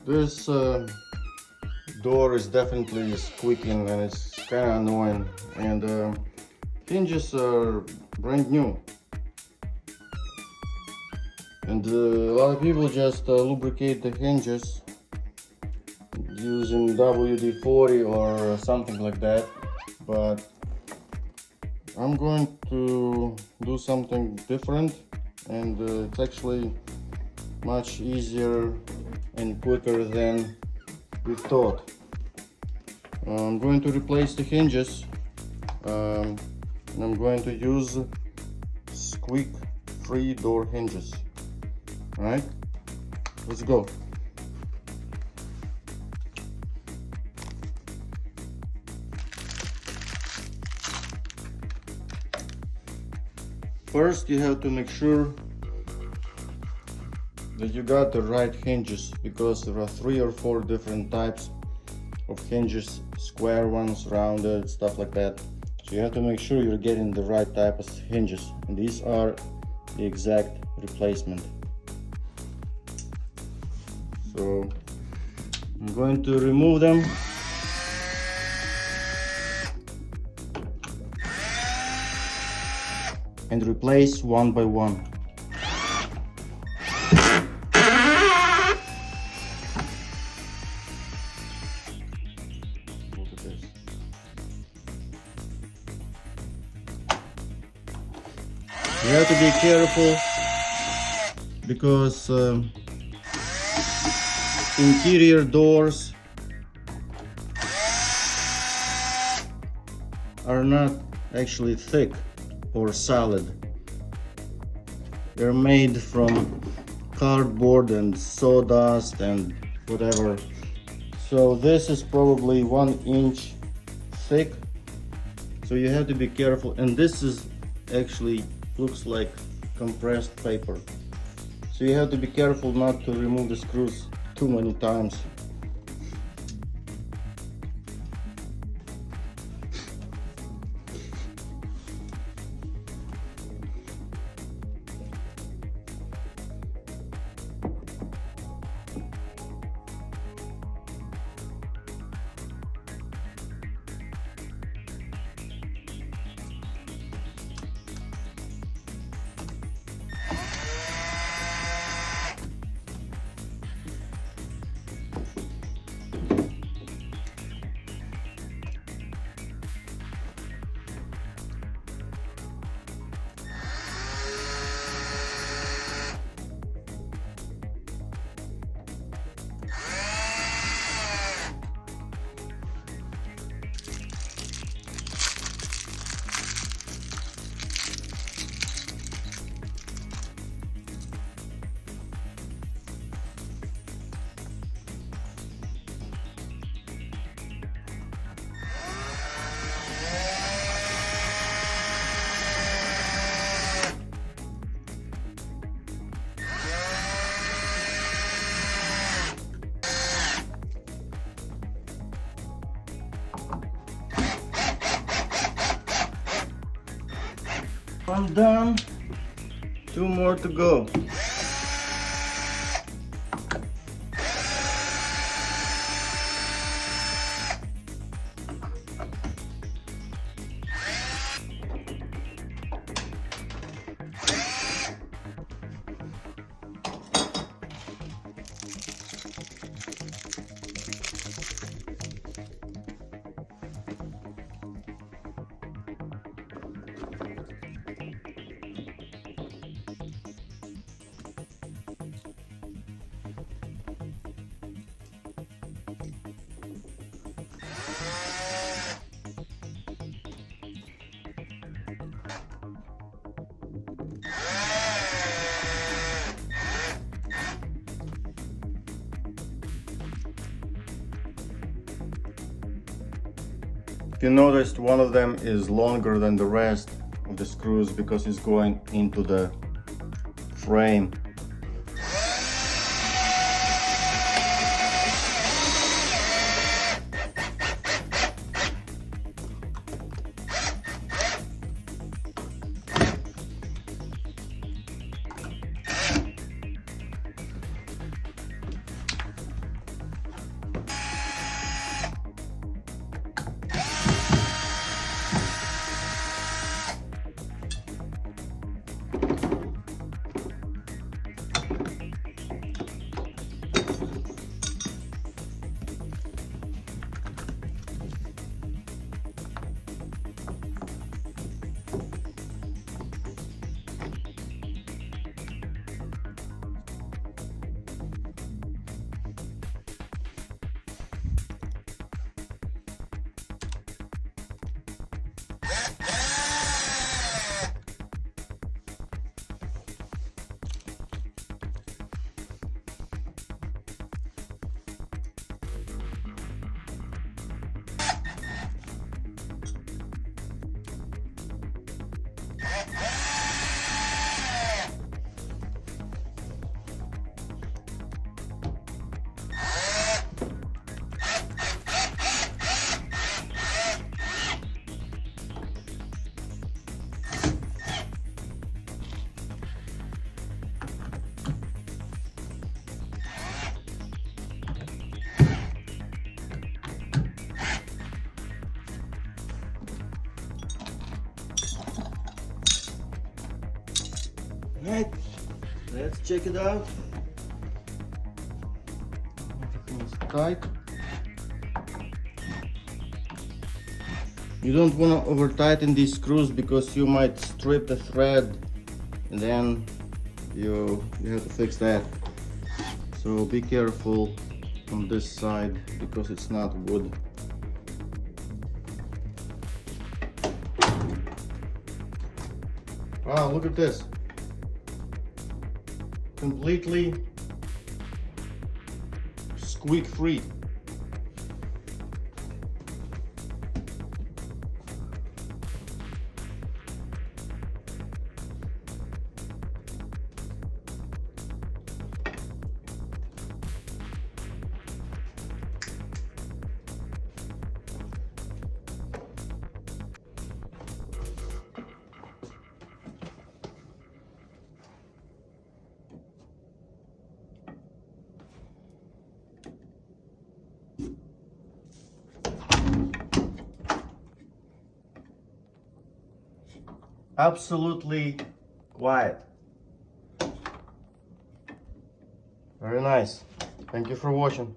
This door is definitely squeaking and it's kind of annoying, and hinges are brand new, and a lot of people just lubricate the hinges using WD-40 or something like that, but I'm going to do something different, and it's actually much easier and quicker than we thought. I'm going to replace the hinges, and I'm going to use squeak-free door hinges. Alright, let's go. First, you have to make sure that you got the right hinges, because there are 3 or 4 different types of hinges, square ones, rounded, stuff like that. So you have to make sure you're getting the right type of hinges, and these are the exact replacement. So I'm going to remove them. And replace one by one. Look at this. You have to be careful because interior doors are not actually thick or solid. They're made from cardboard and sawdust and whatever. So this is probably 1 inch thick. So you have to be careful. And this is actually looks like compressed paper. So you have to be careful not to remove the screws too many times. I'm done. 2 more to go. You noticed one of them is longer than the rest of the screws because it's going into the frame. Right, let's check it out. Everything is tight. You don't want to over tighten these screws because you might strip the thread and then you have to fix that. So be careful on this side because it's not wood. Wow, look at this. Completely squeak free. Absolutely quiet. Very nice. Thank you for watching.